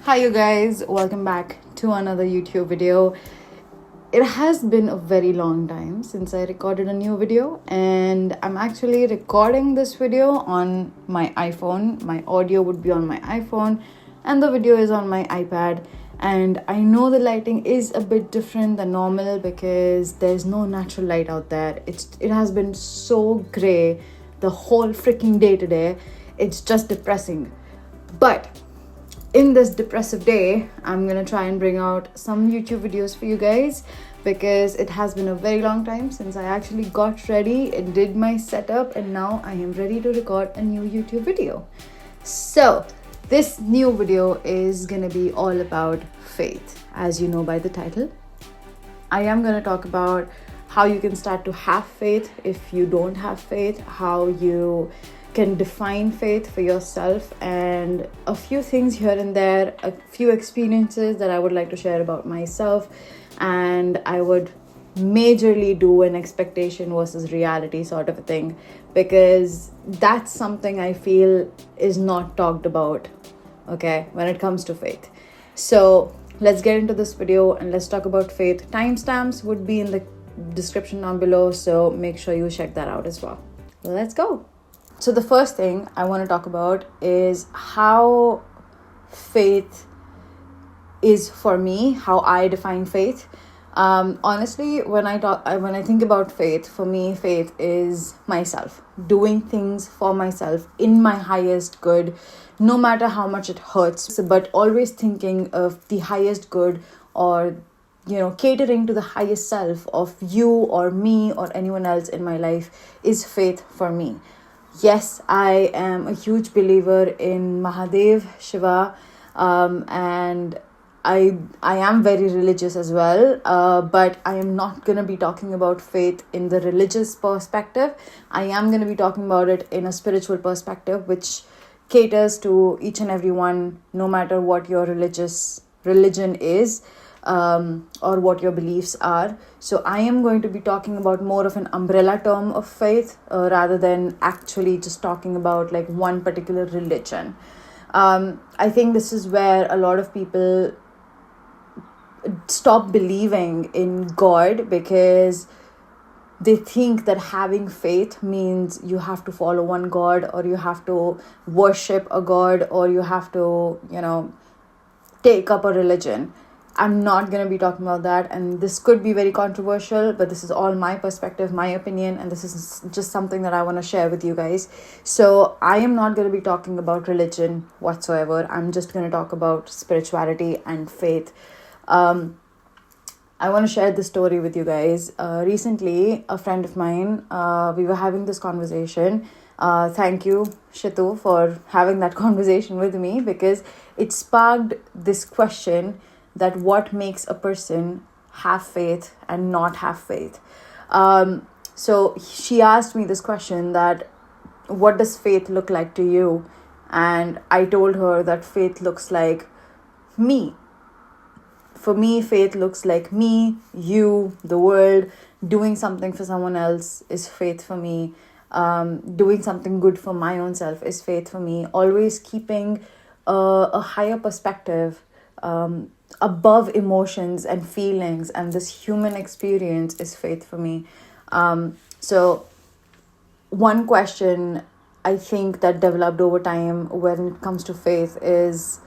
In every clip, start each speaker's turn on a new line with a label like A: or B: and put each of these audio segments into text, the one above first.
A: Hi you guys, welcome back to another YouTube video. It has been a very long time since I recorded a new video, and I'm actually recording this video on my iPhone. My audio would be on my iPhone and the video is on my iPad, and I know the lighting is a bit different than normal because there's no natural light out there. It has been so gray the whole freaking day today. It's just depressing. But in this depressive day, I'm gonna try and bring out some YouTube videos for you guys because it has been a very long time since I actually got ready and did my setup, and now I am ready to record a new YouTube video. So this new video is gonna be all about faith, as you know by the title. I am gonna talk about how you can start to have faith if you don't have faith, how you can define faith for yourself, and a few things here and there, a few experiences that I would like to share about myself. And I would majorly do an expectation versus reality sort of a thing, because that's something I feel is not talked about, okay, when it comes to faith. So let's get into this video and let's talk about faith. Timestamps would be in the description down below, so make sure you check that out as well. Let's go. So the first thing I want to talk about is how faith is for me, how I define faith. Honestly, when I think about faith, for me, faith is myself, doing things for myself in my highest good, no matter how much it hurts, but always thinking of the highest good, or catering to the highest self of you or me or anyone else in my life is faith for me. Yes, I am a huge believer in Mahadev, Shiva, and I am very religious as well, but I am not going to be talking about faith in the religious perspective. I am going to be talking about it in a spiritual perspective, which caters to each and every one, no matter what your religion is, or what your beliefs are. So I am going to be talking about more of an umbrella term of faith, rather than actually just talking about like one particular religion. I think this is where a lot of people stop believing in God, because they think that having faith means you have to follow one God, or you have to worship a God, or you have to take up a religion. I'm not going to be talking about that, and this could be very controversial, but this is all my perspective, my opinion, and this is just something that I want to share with you guys. So I am not going to be talking about religion whatsoever. I'm just going to talk about spirituality and faith. I want to share this story with you guys. Recently, a friend of mine, we were having this conversation. Thank you, Shitu, for having that conversation with me, because it sparked this question that what makes a person have faith and not have faith. So she asked me this question, that what does faith look like to you? And I told her that faith looks like me. For me, faith looks like me, you, the world. Doing something for someone else is faith for me. Doing something good for my own self is faith for me. Always keeping a higher perspective, above emotions and feelings and this human experience, is faith for me. So one question I think that developed over time when it comes to faith is,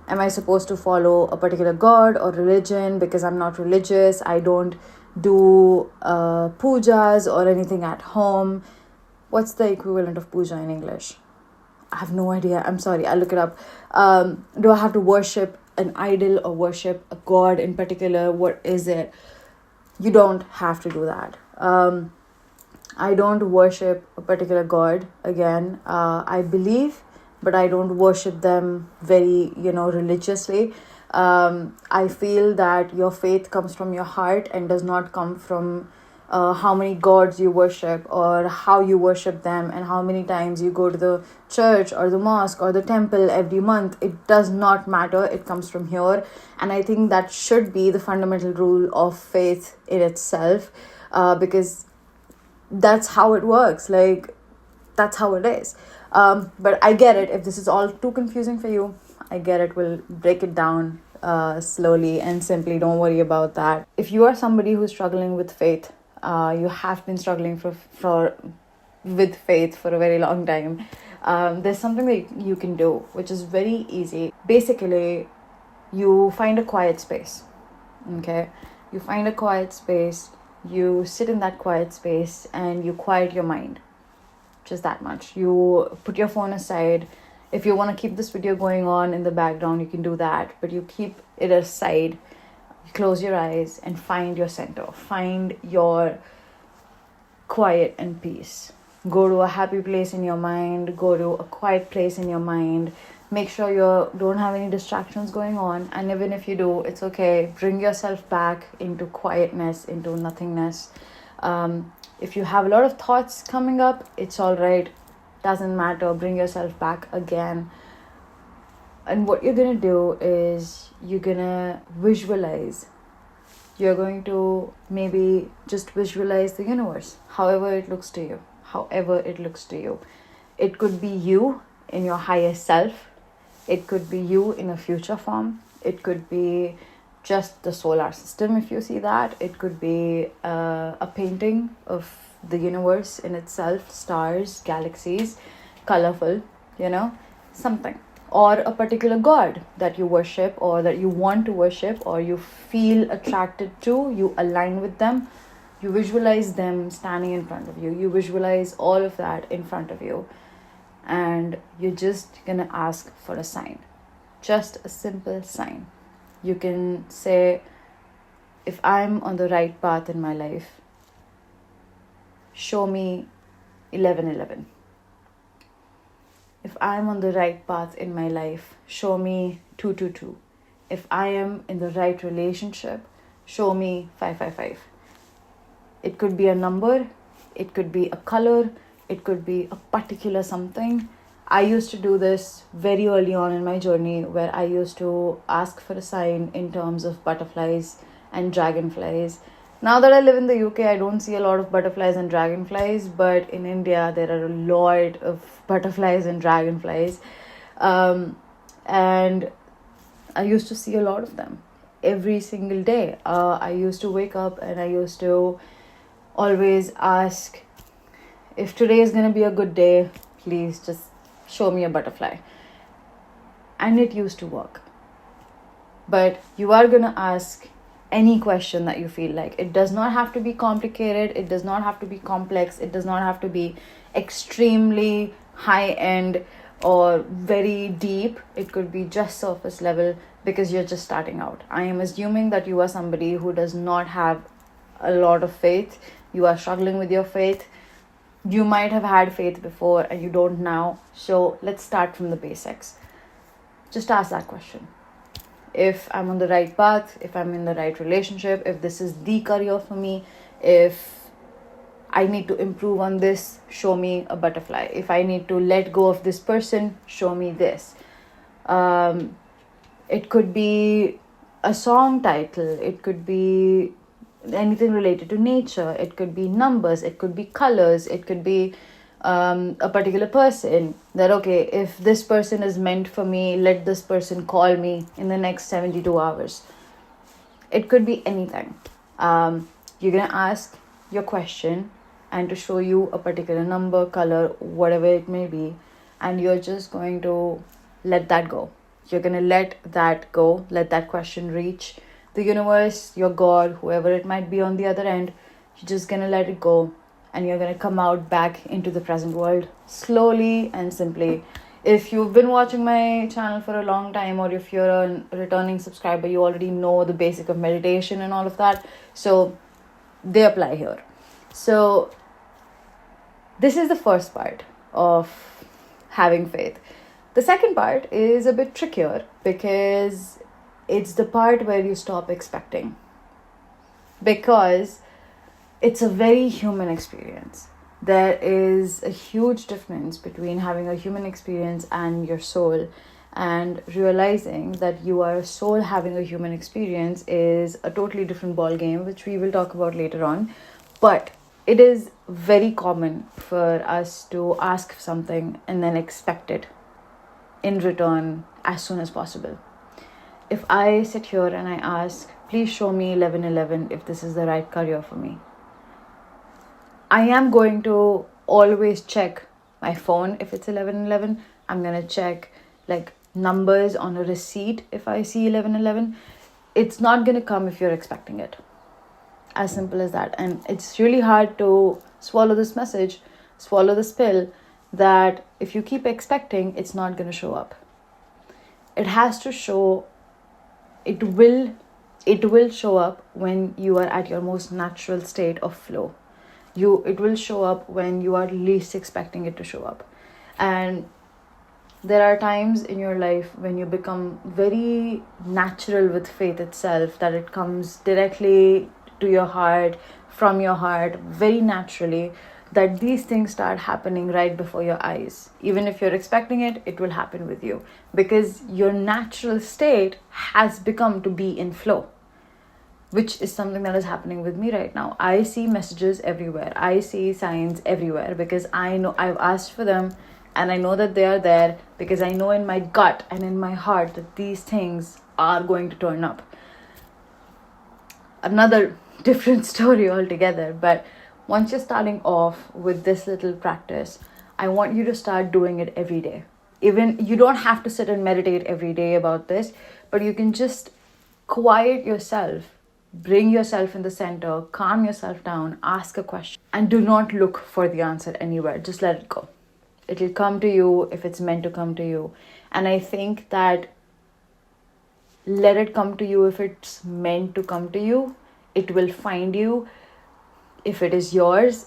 A: am I supposed to follow a particular God or religion? Because I'm not religious, I don't do pujas or anything at home. What's the equivalent of puja in English? I have no idea. I'm sorry, I'll look it up. Do I have to worship an idol or worship a god in particular? What is it? You don't have to do that. I don't worship a particular god. Again, I believe, but I don't worship them very, religiously. I feel that your faith comes from your heart and does not come from how many gods you worship or how you worship them and how many times you go to the church or the mosque or the temple every month. It does not matter. It comes from here. And I think that should be the fundamental rule of faith in itself, because that's how it works. Like, that's how it is. But I get it. If this is all too confusing for you, I get it. We'll break it down slowly and simply. Don't worry about that. If you are somebody who's struggling with faith, you have been struggling with faith for a very long time. There's something that you can do, which is very easy. Basically, you find a quiet space. Okay, you find a quiet space. You sit in that quiet space and you quiet your mind. Just that much. You put your phone aside. If you want to keep this video going on in the background, you can do that, but you keep it aside. You close your eyes and find your center. Find your quiet and peace. Go to a happy place in your mind. Go to a quiet place in your mind. Make sure you don't have any distractions going on. And even if you do, it's okay. Bring yourself back into quietness, into nothingness. If you have a lot of thoughts coming up, it's all right. Doesn't matter. Bring yourself back again. And what you're going to do is you're going to visualize. You're going to maybe just visualize the universe, however it looks to you. However it looks to you. It could be you in your highest self. It could be you in a future form. It could be just the solar system, if you see that. It could be a painting of the universe in itself, stars, galaxies, colorful, something. Or a particular god that you worship or that you want to worship or you feel attracted to, you align with them. You visualize them standing in front of you. You visualize all of that in front of you. And you're just going to ask for a sign. Just a simple sign. You can say, if I'm on the right path in my life, show me 1111. If I'm on the right path in my life, show me 222. If I am in the right relationship, show me 555. It could be a number, it could be a color, it could be a particular something. I used to do this very early on in my journey where I used to ask for a sign in terms of butterflies and dragonflies. Now that I live in the UK, I don't see a lot of butterflies and dragonflies, but in India, there are a lot of butterflies and dragonflies. And I used to see a lot of them every single day. I used to wake up and I used to always ask, if today is going to be a good day, please just show me a butterfly. And it used to work. But you are going to ask any question that you feel like. It does not have to be complicated. It does not have to be complex. It does not have to be extremely high-end or very deep. It could be just surface level because you're just starting out. I am assuming that you are somebody who does not have a lot of faith. You are struggling with your faith. You might have had faith before and you don't now. So let's start from the basics. Just ask that question. If I'm on the right path, if I'm in the right relationship, if this is the career for me, if I need to improve on this, show me a butterfly. If I need to let go of this person, show me this. It could be a song title. It could be anything related to nature. It could be numbers. It could be colors. It could be a particular person. That, okay, if this person is meant for me, let this person call me in the next 72 hours. It could be anything. You're going to ask your question and to show you a particular number, color, whatever it may be. And you're just going to let that go. You're going to let that go. Let that question reach the universe, your God, whoever it might be on the other end. You're just going to let it go. And you're going to come out back into the present world slowly and simply. If you've been watching my channel for a long time, or if you're a returning subscriber, you already know the basic of meditation and all of that. So they apply here. So this is the first part of having faith. The second part is a bit trickier because it's the part where you stop expecting. Because it's a very human experience. There is a huge difference between having a human experience and your soul, and realizing that you are a soul having a human experience is a totally different ball game, which we will talk about later on. But it is very common for us to ask something and then expect it. in return as soon as possible. If I sit here and I ask, please show me 11:11 if this is the right career for me, I am going to always check my phone if it's 11:11. I'm going to check like numbers on a receipt if I see 11:11. It's not going to come if you're expecting it. As simple as that. And it's really hard to swallow this message, swallow this pill, that if you keep expecting, it's not going to show up. It has to show, it will show up when you are at your most natural state of flow. It will show up when you are least expecting it to show up. And there are times in your life when you become very natural with faith itself, that it comes directly to your heart, from your heart, very naturally, that these things start happening right before your eyes. Even if you're expecting it, it will happen with you, because your natural state has become to be in flow, which is something that is happening with me right now. I see messages everywhere. I see signs everywhere, because I know I've asked for them, and I know that they are there, because I know in my gut and in my heart that these things are going to turn up. Another different story altogether. But once you're starting off with this little practice, I want you to start doing it every day. Even you don't have to sit and meditate every day about this, but you can just quiet yourself, bring yourself in the center, calm yourself down, ask a question, and do not look for the answer anywhere. Just let it go. It'll come to you if it's meant to come to you. And I think that let it come to you if it's meant to come to you. It will find you if it is yours.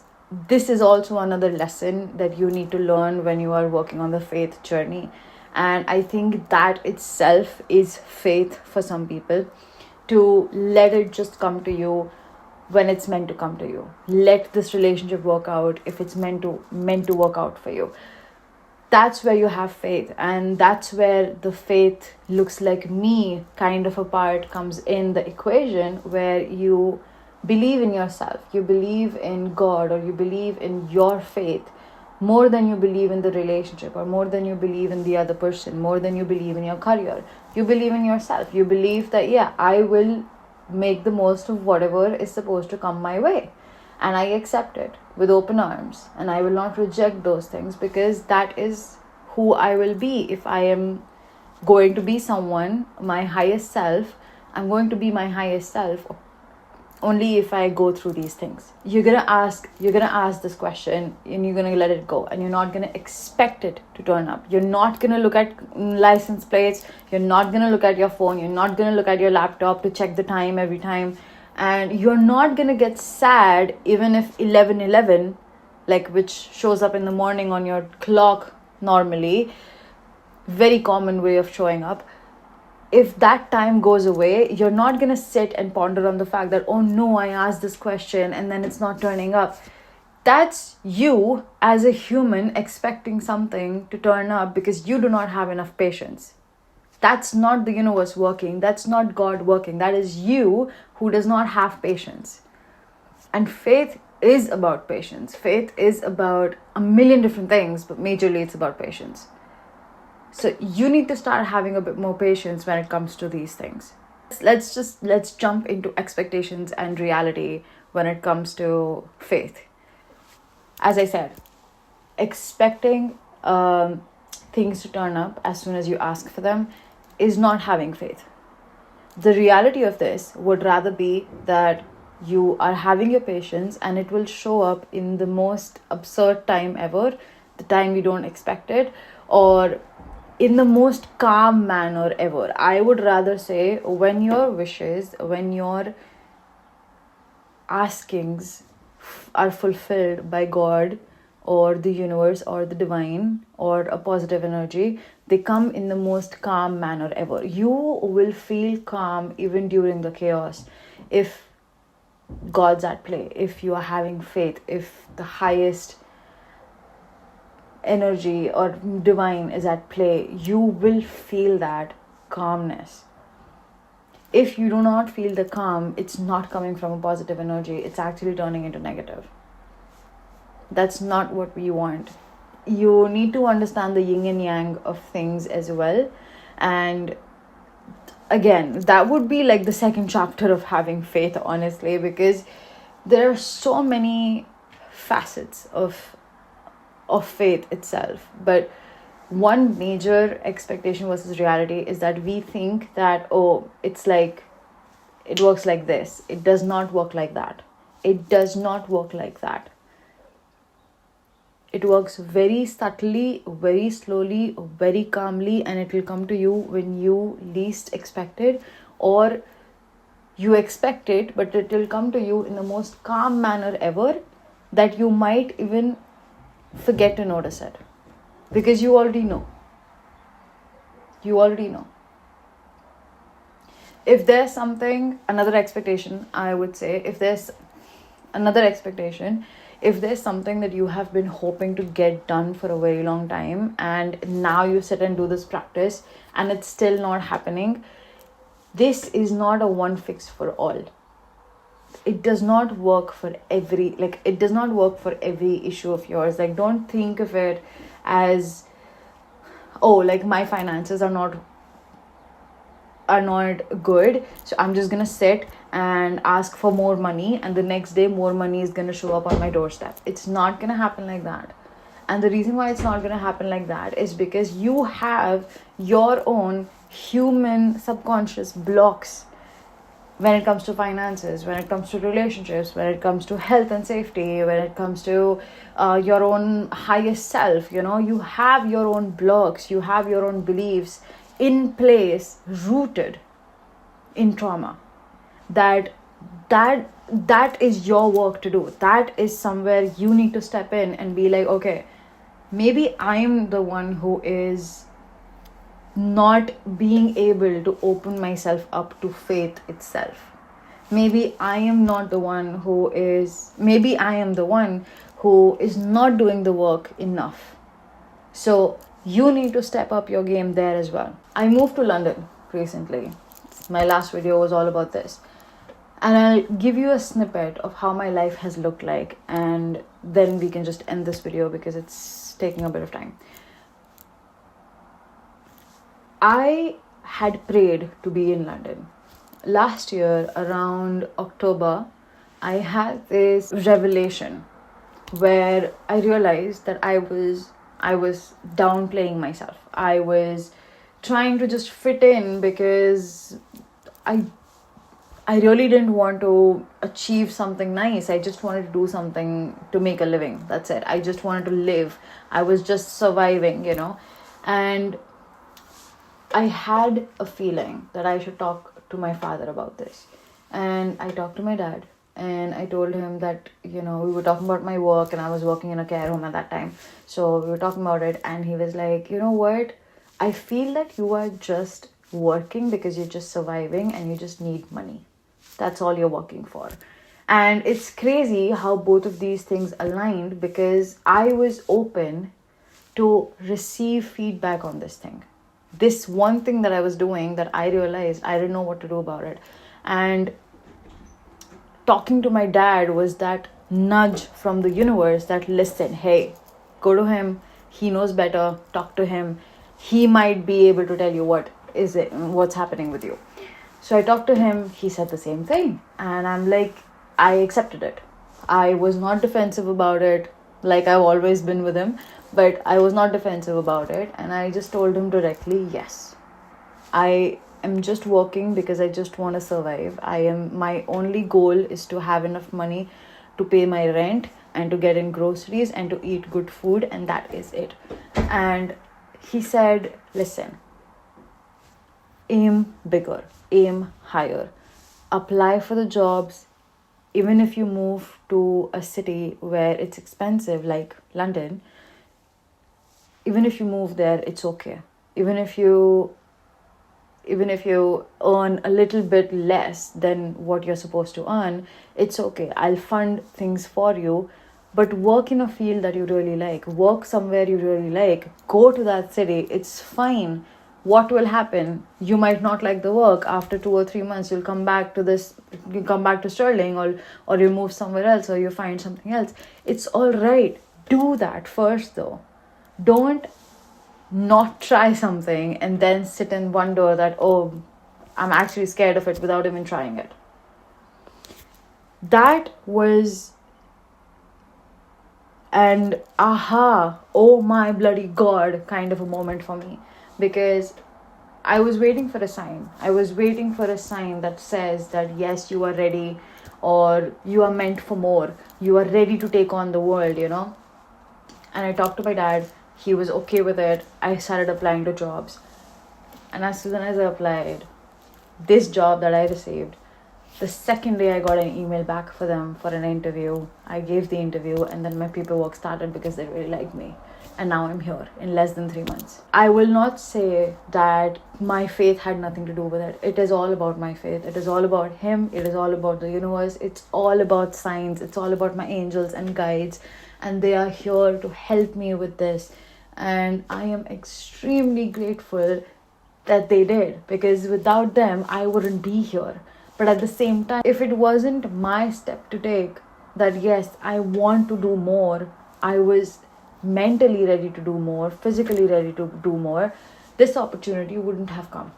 A: This is also another lesson that you need to learn when you are working on the faith journey. And I think that itself is faith for some people, to let it just come to you when it's meant to come to you. Let this relationship work out if it's meant to work out for you. That's where you have faith, and that's where the faith looks like me kind of a part comes in the equation, where you believe in yourself, you believe in God, or you believe in your faith more than you believe in the relationship, or more than you believe in the other person, more than you believe in your career. You believe in yourself. You believe that, yeah, I will make the most of whatever is supposed to come my way, and I accept it with open arms, and I will not reject those things, because that is who I will be. If I am going to be someone, my highest self, I'm going to be my highest self only if I go through these things. You're gonna ask this question, and you're gonna let it go, and you're not gonna expect it to turn up. You're not gonna look at license plates, you're not gonna look at your phone, you're not gonna look at your laptop to check the time every time, and you're not gonna get sad even if 11:11, like, which shows up in the morning on your clock normally, very common way of showing up. If that time goes away, you're not going to sit and ponder on the fact that, oh no, I asked this question and then it's not turning up. That's you as a human expecting something to turn up because you do not have enough patience. That's not the universe working. That's not God working. That is you who does not have patience. And faith is about patience. Faith is about a million different things, but majorly it's about patience. So you need to start having a bit more patience when it comes to these things. Let's jump into expectations and reality when it comes to faith. As I said, expecting things to turn up as soon as you ask for them is not having faith. The reality of this would rather be that you are having your patience and it will show up in the most absurd time ever, the time you don't expect it, or in the most calm manner ever. I would rather say when your wishes, when your askings are fulfilled by God or the universe or the divine or a positive energy, they come in the most calm manner ever. You will feel calm even during the chaos if God's at play, if you are having faith, if the highest energy or divine is at play, you will feel that calmness. If you do not feel the calm, it's not coming from a positive energy, it's actually turning into negative. That's not what we want. you need to understand the yin and yang of things as well. And again, that would be like the second chapter of having faith, honestly, because there are so many facets of faith itself. But one major expectation versus reality is that we think that, oh, it's like, it works like this. It does not work like that. It does not work like that. It works very subtly, very slowly, very calmly, and it will come to you when you least expect it, or you expect it, but it will come to you in the most calm manner ever, that you might even forget to notice it, because you already know. You already know. If there's something, another expectation, I would say, if there's something that you have been hoping to get done for a very long time, and now you sit and do this practice and it's still not happening, this is not a one fix for all. It does not work for every issue of yours. Like, don't think of it as, oh, like, my finances are not good, so I'm just gonna sit and ask for more money, and the next day more money is gonna show up on my doorstep. It's not gonna happen like that. And the reason why it's not gonna happen like that is because you have your own human subconscious blocks when it comes to finances, when it comes to relationships, when it comes to health and safety, when it comes to your own highest self. You have your own blocks, you have your own beliefs in place, rooted in trauma. That is your work to do. That is somewhere you need to step in and be like, okay, maybe I'm the one who is not being able to open myself up to faith itself. Maybe I am the one who is not doing the work enough. So you need to step up your game there as well. I moved to London recently. My last video was all about this. And I'll give you a snippet of how my life has looked like, and then we can just end this video because it's taking a bit of time. I had prayed to be in London. Last year, around October, I had this revelation where I realized that I was downplaying myself. I was trying to just fit in because I really didn't want to achieve something nice. I just wanted to do something to make a living. That's it. I just wanted to live. I was just surviving, And I had a feeling that I should talk to my father about this. And I talked to my dad. And I told him that, we were talking about my work, and I was working in a care home at that time. So we were talking about it, and he was like, you know what? I feel that you are just working because you're just surviving and you just need money. That's all you're working for. And it's crazy how both of these things aligned, because I was open to receive feedback on this thing. This one thing that I was doing that I realized I didn't know what to do about it. And talking to my dad was that nudge from the universe that, listen, hey, go to him. He knows better. Talk to him. He might be able to tell you what's happening with you. So I talked to him. He said the same thing. And I'm like, I accepted it. I was not defensive about it, like I've always been with him. But I was not defensive about it. And I just told him directly, yes, I am just working because I just want to survive. My only goal is to have enough money to pay my rent and to get in groceries and to eat good food, and that is it. And he said, listen, aim bigger, aim higher, apply for the jobs. Even if you move to a city where it's expensive, like London, even if you move there, it's okay. Even if you earn a little bit less than what you're supposed to earn, it's okay. I'll fund things for you. But work in a field that you really like. Work somewhere you really like. Go to that city. It's fine. What will happen? You might not like the work. After 2 or 3 months, you'll come back to Sterling, or you move somewhere else, or you find something else. It's all right. Do that first, though. Don't not try something and then sit and wonder that, oh, I'm actually scared of it without even trying it. That was an aha, oh my bloody god kind of a moment for me, because I was waiting for a sign. I was waiting for a sign that says that yes, you are ready, or you are meant for more. You are ready to take on the world, you know. And I talked to my dad. He was okay with it. I started applying to jobs. And as soon as I applied, this job that I received, the second day I got an email back for them for an interview. I gave the interview and then my paperwork started because they really liked me. And now I'm here in less than 3 months. I will not say that my faith had nothing to do with it. It is all about my faith. It is all about Him. It is all about the universe. It's all about signs. It's all about my angels and guides. And they are here to help me with this. And I am extremely grateful that they did, because without them, I wouldn't be here. But at the same time, if it wasn't my step to take, that yes, I want to do more, I was mentally ready to do more, physically ready to do more, this opportunity wouldn't have come.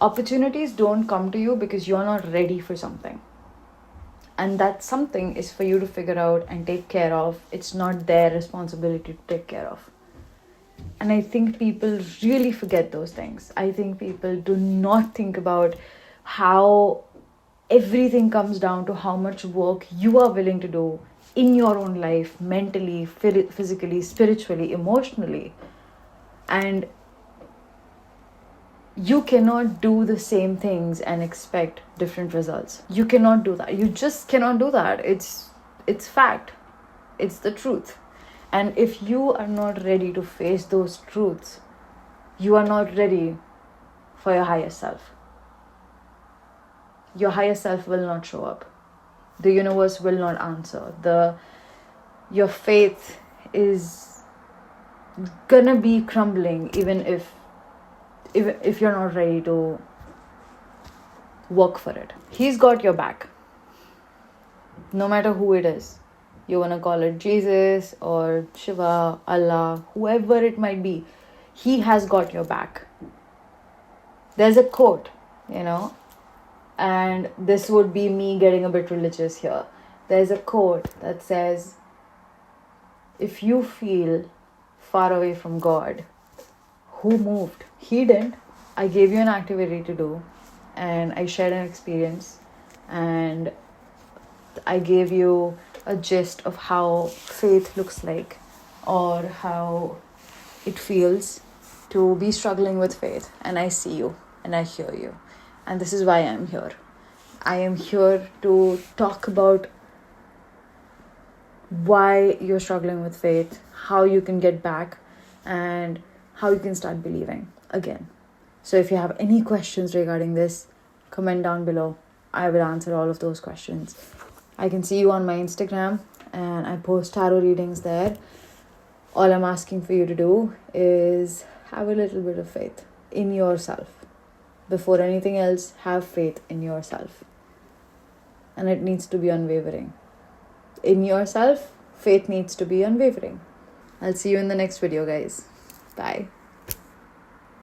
A: Opportunities don't come to you because you're not ready for something. And that something is for you to figure out and take care of. It's not their responsibility to take care of. And I think people really forget those things. I think people do not think about how everything comes down to how much work you are willing to do in your own life, mentally, physically, spiritually, emotionally. And you cannot do the same things and expect different results. You cannot do that. You just cannot do that. It's fact. It's the truth. And if you are not ready to face those truths, you are not ready for your higher self. Your higher self will not show up. The universe will not answer. Your faith is gonna be crumbling even if you're not ready to work for it. He's got your back. No matter who it is. You want to call it Jesus or Shiva, Allah, whoever it might be. He has got your back. There's a quote, and this would be me getting a bit religious here. There's a quote that says, if you feel far away from God, who moved? He didn't. I gave you an activity to do, and I shared an experience, and I gave you a gist of how faith looks like, or how it feels to be struggling with faith. And I see you and I hear you, and this is why I'm here. I am here to talk about why you're struggling with faith, how you can get back, and how you can start believing again. So if you have any questions regarding this, comment down below. I will answer all of those questions. I can see you on my Instagram, and I post tarot readings there. All I'm asking for you to do is have a little bit of faith in yourself. Before anything else, have faith in yourself. And it needs to be unwavering. In yourself, faith needs to be unwavering. I'll see you in the next video, guys. Bye.